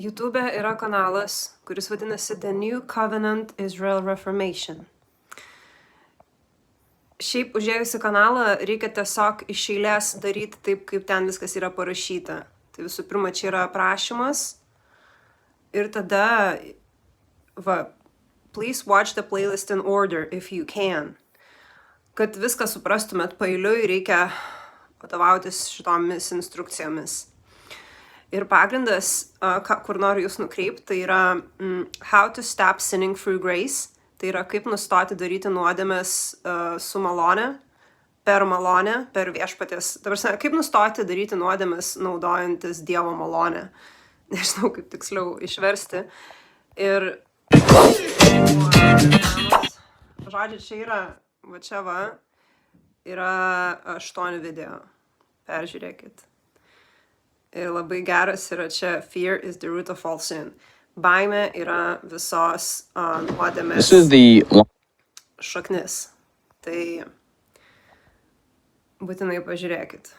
YouTube yra kanalas, kuris vadinasi The New Covenant Israel Reformation. Šiaip užėjus į kanalą reikia tiesiog iš eilės daryti taip, kaip ten viskas yra parašyta. Tai visų pirma, čia yra aprašymas. Ir tada, please watch the playlist in order if you can. Kad viską suprastumėt paeiliui, reikia vadovautis šitomis instrukcijomis. Ir pagrindas, kur noriu jūs nukreipti, tai yra How to Stop Sinning Through Grace. Tai yra kaip nustoti daryti nuodėmes su malonė, per viešpaties. Ta prasme, kaip nustoti daryti nuodėmes naudojantis Dievo malonę. Nežinau, kaip tiksliau išversti. Ir žodžiu, čia yra 8 video. Peržiūrėkit. Ir labai geras yra čia Fear is the root of all sin. Baimė yra visos nuodėmės šaknis. Tai būtinai pažiūrėkit.